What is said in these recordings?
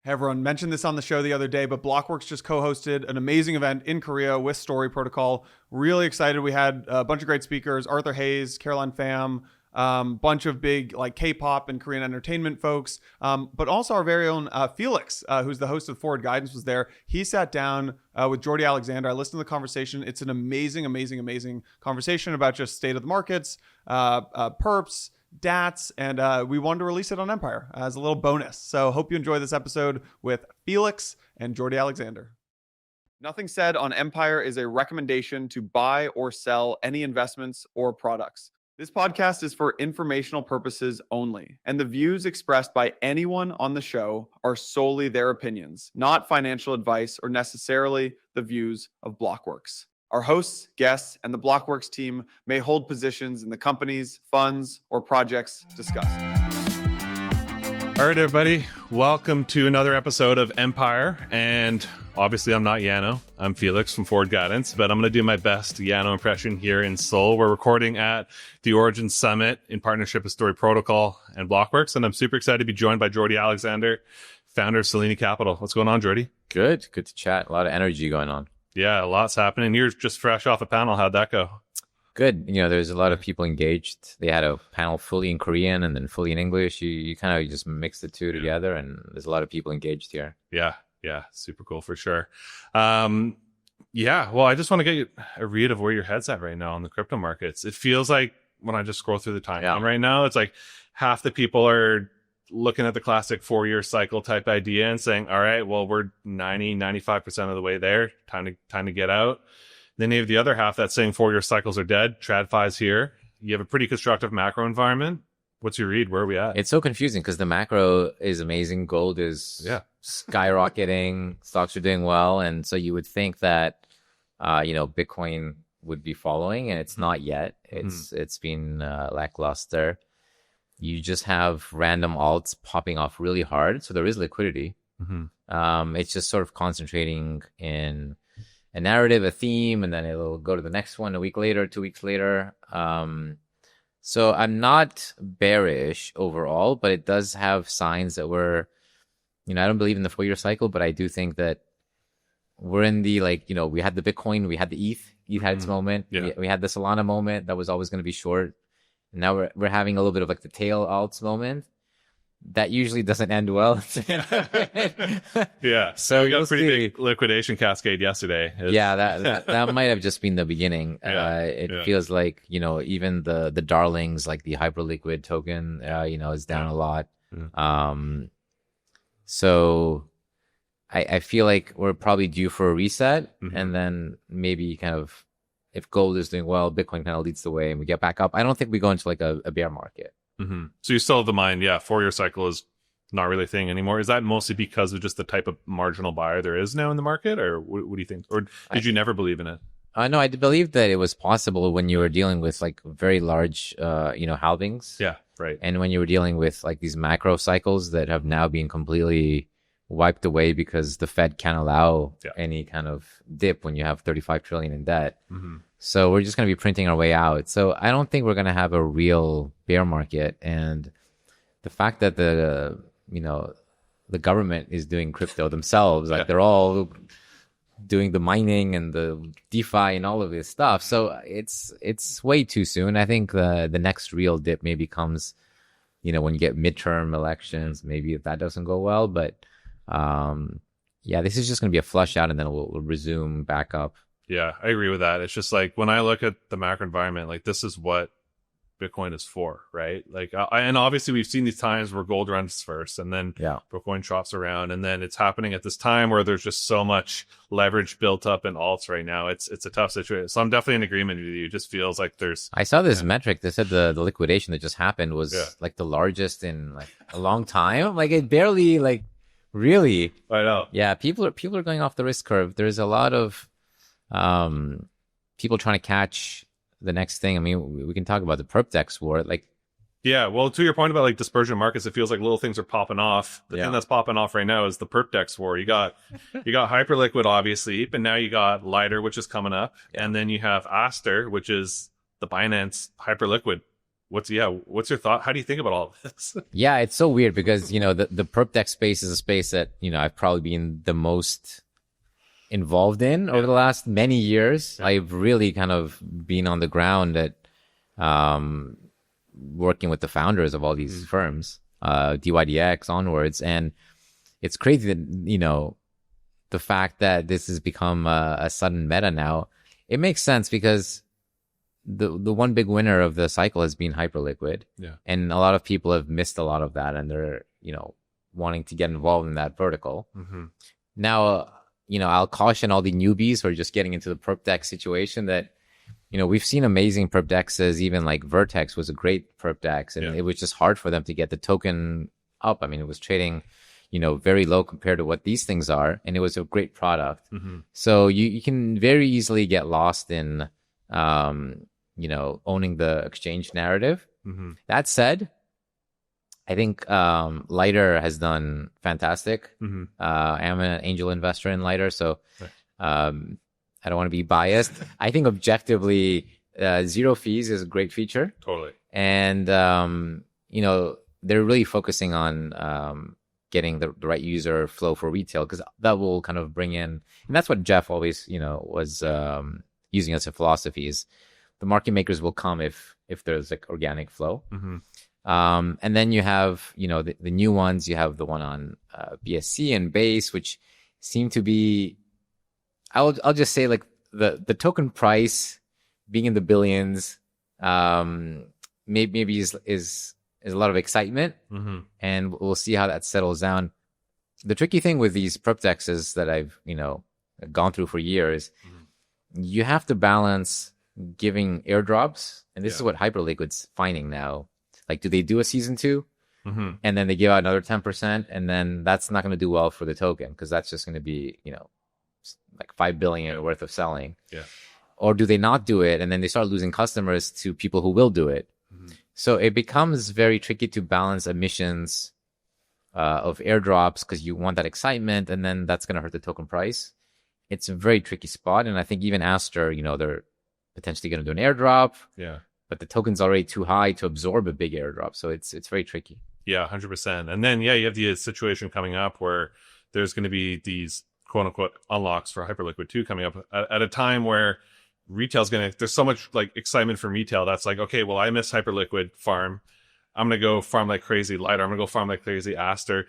Hey everyone, mentioned this on the show the other day, but Blockworks just co-hosted an amazing event in Korea with Story Protocol. Really excited. We had a bunch of great speakers, Arthur Hayes, Caroline Pham, bunch of big like K-pop and Korean entertainment folks, but also our very own Felix, who's the host of Forward Guidance, was there. He sat down with Jordi Alexander. I listened to the conversation. It's an amazing conversation about just state of the markets, perps, DATs, and we wanted to release it on Empire as a little bonus. So hope you enjoy this episode with Felix and Jordi Alexander. Nothing said on Empire is a recommendation to buy or sell any investments or products. This podcast is for informational purposes only, and the views expressed by anyone on the show are solely their opinions, not financial advice or necessarily the views of Blockworks. Our hosts, guests, and the Blockworks team may hold positions in the companies, funds, or projects discussed. All right, everybody. Welcome to another episode of Empire. And obviously, I'm not Yano. I'm Felix from Forward Guidance, but I'm going to do my best Yano impression here in Seoul. We're recording at the Origin Summit in partnership with Story Protocol and Blockworks. And I'm super excited to be joined by Jordi Alexander, founder of Selene Capital. What's going on, Jordi? Good to chat. A lot of energy going on. Yeah, lots happening. You're just fresh off a panel. How'd that go? Good. There's a lot of people engaged. They had a panel fully in Korean and then fully in English. You kind of just mix the two together, and there's a lot of people engaged here. Yeah, super cool for sure. Well, I just want to get a read of where your head's at right now on the crypto markets. It feels like when I just scroll through the timeline right now, it's like half the people are looking at the classic 4-year cycle type idea and saying, all right, well, we're 95% of the way there. Time to get out. Then you have the other half that's saying 4-year cycles are dead. TradFi's here. You have a pretty constructive macro environment. What's your read? Where are we at? It's so confusing because the macro is amazing. Gold is skyrocketing. Stocks are doing well. And so you would think that, Bitcoin would be following, and it's not yet. It's been lackluster. You just have random alts popping off really hard. So there is liquidity. It's just sort of concentrating in a narrative, a theme, and then it'll go to the next one a week later, 2 weeks later. So I'm not bearish overall, but it does have signs that we're, I don't believe in the 4-year cycle, but I do think that we're in the, we had the Bitcoin, we had the ETH. ETH had its moment. Yeah. We had the Solana moment that was always going to be short. Now we're having a little bit of like the tail alts moment that usually doesn't end well. Yeah. So we got a pretty big liquidation cascade yesterday. That might have just been the beginning. It feels like, even the darlings, like the Hyperliquid token, is down a lot. So I feel like we're probably due for a reset, and then maybe kind of, if gold is doing well, Bitcoin kind of leads the way and we get back up. I don't think we go into like a bear market. So you still have the mind, 4-year cycle is not really a thing anymore. Is that mostly because of just the type of marginal buyer there is now in the market, or what do you think? Or did you never believe in it? No, I believe that it was possible when you were dealing with like very large, halvings. Yeah, right. And when you were dealing with like these macro cycles that have now been completely wiped away because the Fed can't allow any kind of dip when you have 35 trillion in debt. So we're just going to be printing our way out. So I don't think we're going to have a real bear market. And the fact that the government is doing crypto themselves, like they're all doing the mining and the DeFi and all of this stuff. So it's way too soon. I think the next real dip maybe comes, when you get midterm elections, maybe if that doesn't go well. But this is just going to be a flush out, and then we'll resume back up. Yeah, I agree with that. It's just like when I look at the macro environment, like this is what Bitcoin is for, right? Like, and obviously we've seen these times where gold runs first, and then Bitcoin chops around, and then it's happening at this time where there's just so much leverage built up in alts right now. It's a tough situation. So I'm definitely in agreement with you. It just feels like there's. I saw this metric that said the liquidation that just happened was like the largest in like a long time. Like it barely like really. I know. Yeah, people are going off the risk curve. There's a lot of people trying to catch the next thing. I mean, we can talk about the Perp DEX war. Well, to your point about like dispersion markets, it feels like little things are popping off. The thing that's popping off right now is the Perp DEX war. You got Hyperliquid, obviously, but now you got Lighter, which is coming up, and then you have Aster, which is the Binance Hyperliquid what's your thought? How do you think about all of this? Yeah, it's so weird because, you know, the perp deck space is a space that, you know, I've probably been the most involved in over the last many years. I've really kind of been on the ground at working with the founders of all these firms, DYDX onwards. And it's crazy that, you know, the fact that this has become a sudden meta now, it makes sense because the one big winner of the cycle has been Hyperliquid. Yeah. And a lot of people have missed a lot of that, and they're, you know, wanting to get involved in that vertical. Mm-hmm. Now, you know, I'll caution all the newbies who are just getting into the perp deck situation that, you know, we've seen amazing perp dexes. Even like Vertex was a great perp dex, and it was just hard for them to get the token up. I mean, it was trading, you know, very low compared to what these things are, and it was a great product. Mm-hmm. So you can very easily get lost in, you know, owning the exchange narrative. Mm-hmm. That said, I think Lighter has done fantastic. Mm-hmm. I'm an angel investor in Lighter, so I don't want to be biased. I think objectively, zero fees is a great feature. Totally. And, you know, they're really focusing on getting the right user flow for retail, because that will kind of bring in, and that's what Jeff always, you know, was using as a philosophy, is the market makers will come if there's like organic flow. Mm-hmm. And then you have, you know, the new ones. You have the one on BSC and Base, which seem to be, I'll just say, like the token price being in the billions, maybe is a lot of excitement, and we'll see how that settles down. The tricky thing with these perp dexes that I've, you know, gone through for years, you have to balance giving airdrops, and this is what Hyperliquid's finding now. Like, do they do a season 2? And then they give out another 10%, and then that's not going to do well for the token, because that's just going to be, you know, like $5 billion worth of selling. Yeah. Or do they not do it, and then they start losing customers to people who will do it? So it becomes very tricky to balance emissions of airdrops, because you want that excitement, and then that's going to hurt the token price. It's a very tricky spot, and I think even Aster, you know, they're potentially going to do an airdrop. Yeah. But the token's already too high to absorb a big airdrop, so it's very tricky. Yeah, 100%. And then you have the situation coming up where there's going to be these quote unquote unlocks for Hyperliquid 2 coming up at a time where retail's there's so much like excitement from retail that's like, okay, well, I miss Hyperliquid farm. I'm going to go farm like crazy Lighter. I'm going to go farm like crazy Aster.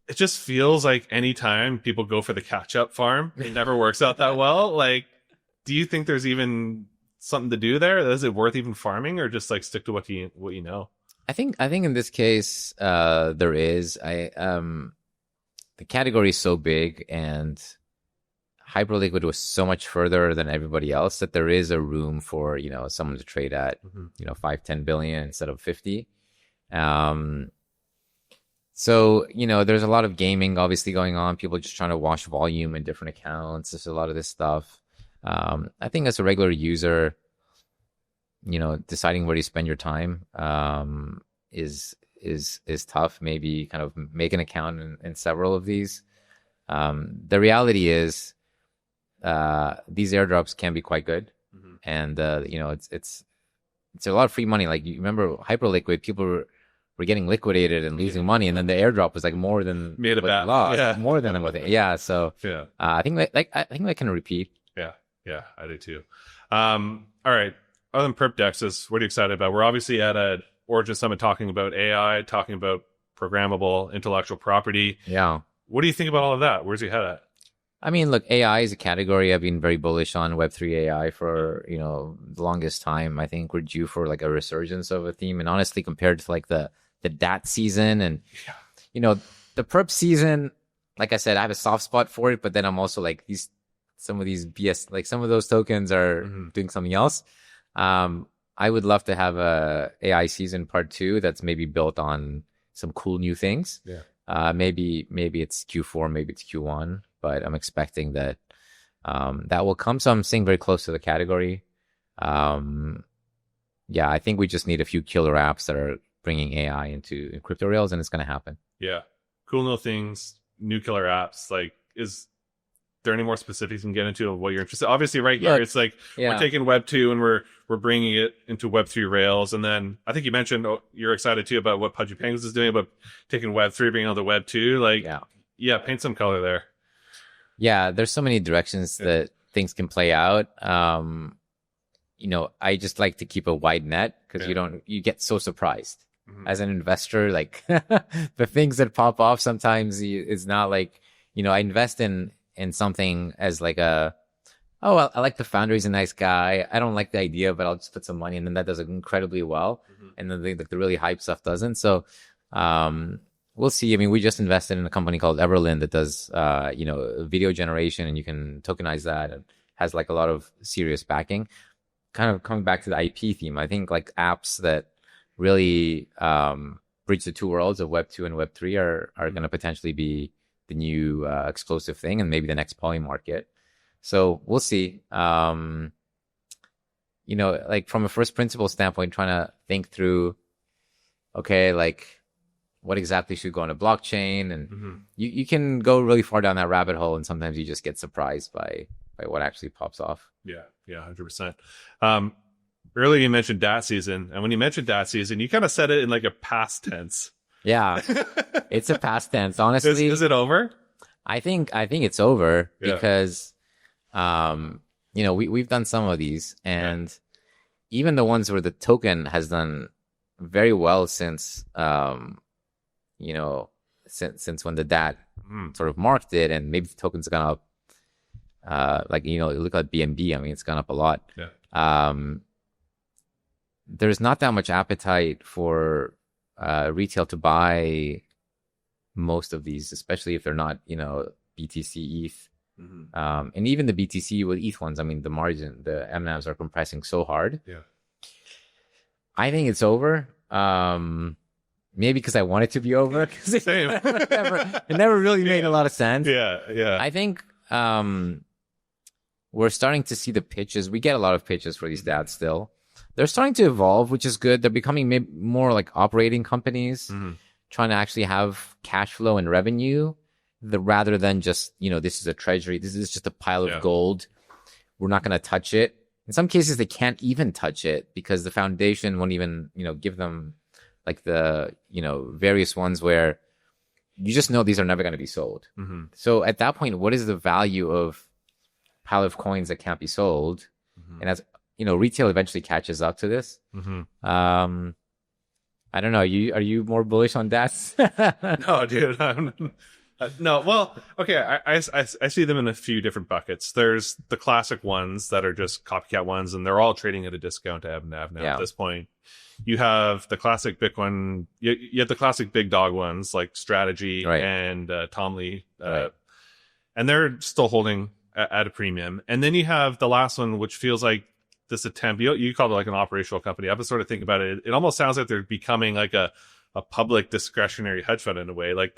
It just feels like anytime people go for the catch-up farm, it never works out that well. Like, do you think there's even something to do there? Is it worth even farming, or just like stick to what you know? I think in this case, there is. The category is so big, and Hyperliquid was so much further than everybody else, that there is a room for, you know, someone to trade at, you know, 5-10 billion instead of 50. So, you know, there's a lot of gaming obviously going on. People just trying to wash volume in different accounts. There's a lot of this stuff. I think as a regular user, you know, deciding where to spend your time is tough. Maybe kind of make an account in several of these. The reality is, these airdrops can be quite good, and you know, it's a lot of free money. Like, you remember Hyperliquid, people were getting liquidated and losing money, and then the airdrop was like more than made a bet. Lost, more than what they, So I think that can repeat. Yeah, I do too. All right. Other than perp dexes, what are you excited about? We're obviously at a Origin Summit talking about AI, talking about programmable intellectual property. Yeah. What do you think about all of that? Where's your head at? I mean, look, AI is a category I've been very bullish on. Web3 AI for, you know, the longest time. I think we're due for like a resurgence of a theme. And honestly, compared to like the DAT season and, you know, the perp season, like I said, I have a soft spot for it, but then I'm also like some of these BS, like some of those tokens are doing something else. I would love to have a AI season part 2 that's maybe built on some cool new things. Yeah. Maybe it's Q4, maybe it's Q1, but I'm expecting that that will come. So I'm staying very close to the category. Yeah, I think we just need a few killer apps that are bringing AI into crypto rails, and it's going to happen. Yeah, cool new things, new killer apps. Like, there any more specifics you can get into of what you're interested? Obviously, right here, it's like we're taking Web 2 and we're bringing it into Web 3 Rails. And then I think you mentioned you're excited too about what Pudgy Penguins is doing, about taking Web 3, bringing it to Web 2. Like, paint some color there. Yeah, there's so many directions that things can play out. You know, I just like to keep a wide net because you get so surprised. As an investor, like the things that pop off sometimes is not like, you know, I invest in something as like I like the founder, he's a nice guy. I don't like the idea, but I'll just put some money, and then that does incredibly well. And then the really hype stuff doesn't. So, we'll see. I mean, we just invested in a company called Everlyn that does, you know, video generation, and you can tokenize that, and has like a lot of serious backing. Kind of coming back to the IP theme, I think like apps that really bridge the two worlds of Web 2 and Web 3 are going to potentially be the new explosive thing, and maybe the next poly market. So we'll see. You know, like from a first principle standpoint, trying to think through, okay, like what exactly should go on a blockchain, and you can go really far down that rabbit hole, and sometimes you just get surprised by what actually pops off. Yeah, 100%. Earlier you mentioned DAT season, and when you mentioned DAT season, you kind of said it in like a past tense. Yeah, it's a past tense. Honestly, is it over? I think it's over because, you know, we've done some of these, and even the ones where the token has done very well since, you know, since when the DAT sort of marked it, and maybe the token's gone up. Like, you know, look at BNB. I mean, it's gone up a lot. Yeah. There's not that much appetite for retail to buy most of these, especially if they're not, you know, BTC ETH. And even the BTC with ETH ones, I mean, the margin, the MNAVs are compressing so hard. Yeah. I think it's over. Maybe because I want it to be over. Same. it never really made a lot of sense. Yeah. I think we're starting to see the pitches. We get a lot of pitches for these DATs still. They're starting to evolve, which is good. They're becoming more like operating companies, trying to actually have cash flow and revenue, rather than just, you know, this is a treasury. This is just a pile of gold. We're not going to touch it. In some cases, they can't even touch it because the foundation won't even, you know, give them like the, you know, various ones where you just know these are never going to be sold. So at that point, what is the value of pile of coins that can't be sold? And as you know, retail eventually catches up to this. I don't know. Are you more bullish on DATs? No, dude. No. Well, okay. I see them in a few different buckets. There's the classic ones that are just copycat ones, and they're all trading at a discount to MNAV now at this point. You have the classic Bitcoin. You have the classic big dog ones like Strategy and Tom Lee, and they're still holding at a premium. And then you have the last one, which feels like this attempt. You called it like an operational company. I have to sort of think about it. It almost sounds like they're becoming like a public discretionary hedge fund in a way, like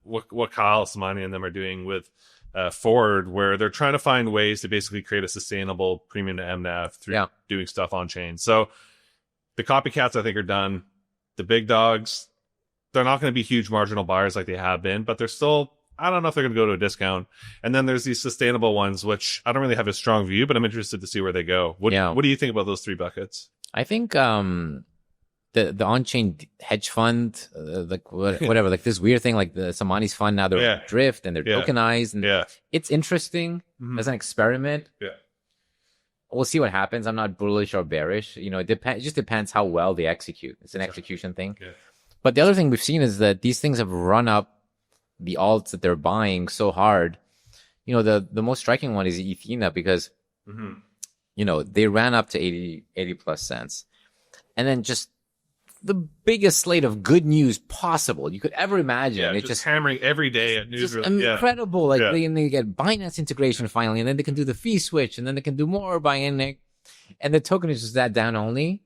what Kyle Samani and them are doing with Ford, where they're trying to find ways to basically create a sustainable premium to MNAV through doing stuff on chain. So the copycats, I think, are done. The big dogs, they're not going to be huge marginal buyers like they have been, but they're still, I don't know if they're going to go to a discount. And then there's these sustainable ones, which I don't really have a strong view, but I'm interested to see where they go. What do you think about those three buckets? I think the on-chain hedge fund, like whatever, like this weird thing, like the Samani's fund, now they're Drift and they're tokenized. And it's interesting as an experiment. We'll see what happens. I'm not bullish or bearish. You know, it just depends how well they execute. It's an execution thing. But the other thing we've seen is that these things have run up the alts that they're buying so hard. You know, the most striking one is Ethena, because, you know, they ran up to 80 plus cents. And then just the biggest slate of good news possible you could ever imagine. It's just hammering every day at newsroom. Incredible. Like they get Binance integration finally, and then they can do the fee switch, and then they can do more buying. And the token is just that down only.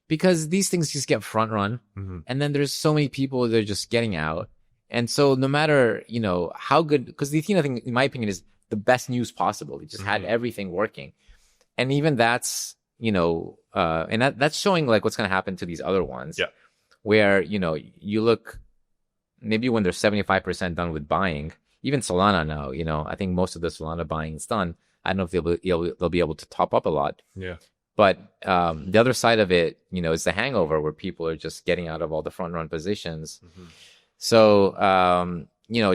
Because these things just get front run. And then there's so many people that are just getting out. And so no matter, you know, how good, because the Ethena thing, in my opinion, is the best news possible. It just had everything working. And even that's, you know, and that's showing like what's going to happen to these other ones. Where, you know, you look, maybe when they're 75% done with buying, even Solana now, I think most of the Solana buying is done. I don't know if they'll be able to top up a lot. Yeah. But the other side of it, is the hangover where people are just getting out of all the front run positions. Mm-hmm. So,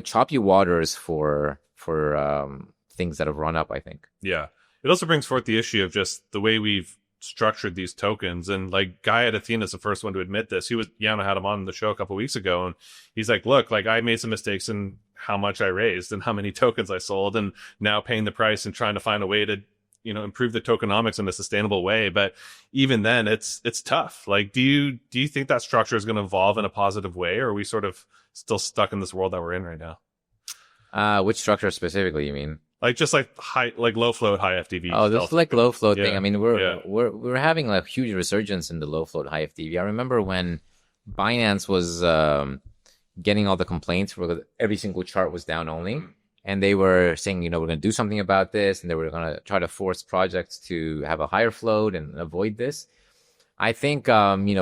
choppy waters for things that have run up, I think. Yeah. It also brings forth the issue of just the way we've structured these tokens. And like Guy at Athena is the first one to admit this. Yano had him on the show a couple of weeks ago, and he's like, look, like I made some mistakes in how much I raised and how many tokens I sold, and now paying the price and trying to find a way to, improve the tokenomics in a sustainable way. But even then it's tough. Like, do you think that structure is going to evolve in a positive way, or are we sort of still stuck in this world that we're in right now? Which structure specifically, you mean? Like just like low float, high FTV. Oh, this like low float thing. I mean, we're having a huge resurgence in the low float, high FTV. I remember when Binance was getting all the complaints where every single chart was down only, and they were saying, we're going to do something about this, and they were going to try to force projects to have a higher float and avoid this. I think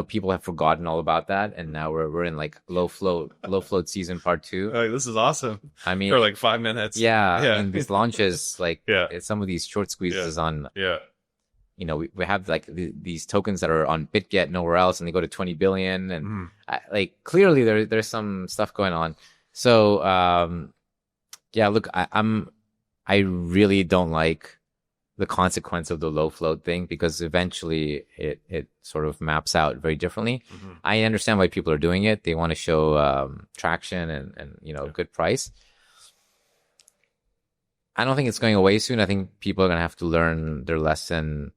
people have forgotten all about that, and now we're in like low float season part 2. Like, this is awesome. I mean, for like 5 minutes. Yeah. And these launches, like some of these short squeezes on. Yeah. We have like these tokens that are on BitGet nowhere else, and they go to 20 billion, and like clearly there's some stuff going on. So look, I really don't like the consequence of the low float thing, because eventually it sort of maps out very differently. Mm-hmm. I understand why people are doing it. They want to show traction and good price. I don't think it's going away soon. I think people are going to have to learn their lesson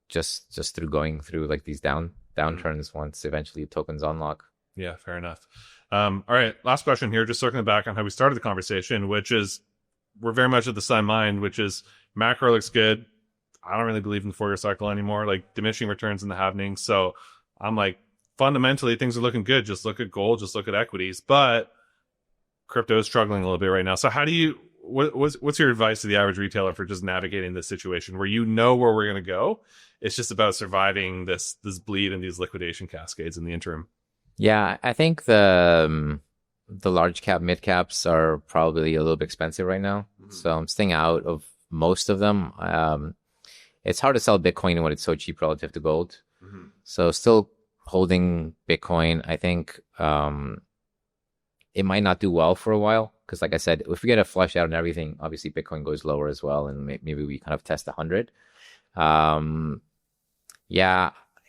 just through going through like these downturns once eventually tokens unlock. Yeah, fair enough. All right, last question here, just circling back on how we started the conversation, which is we're very much of the same mind, which is macro looks good. I don't really believe in the 4-year cycle anymore, like diminishing returns in the halvening. So I'm like, fundamentally, things are looking good. Just look at gold, just look at equities. But crypto is struggling a little bit right now. So how do you, what's your advice to the average retailer for just navigating this situation where where we're going to go? It's just about surviving this bleed and these liquidation cascades in the interim. Yeah, I think the large cap, mid caps are probably a little bit expensive right now. Mm-hmm. So I'm staying out of most of them. It's hard to sell Bitcoin when it's so cheap relative to gold. Mm-hmm. So still holding Bitcoin. I think it might not do well for a while, because like I said, if we get a flush out and everything, obviously Bitcoin goes lower as well, and maybe we kind of test 100.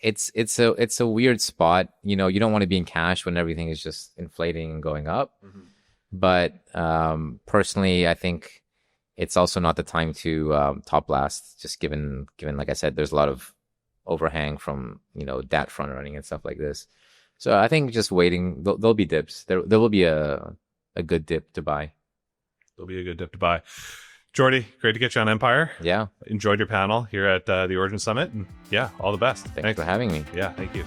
It's a weird spot. You don't want to be in cash when everything is just inflating and going up. Mm-hmm. But personally, I think it's also not the time to top blast, just given like I said, there's a lot of overhang from DAT front running and stuff like this. So I think just waiting. There'll be dips. There will be a good dip to buy. There'll be a good dip to buy. Jordi, great to get you on Empire. Yeah. Enjoyed your panel here at the Origin Summit. And yeah, all the best. Thanks for having me. Yeah, thank you.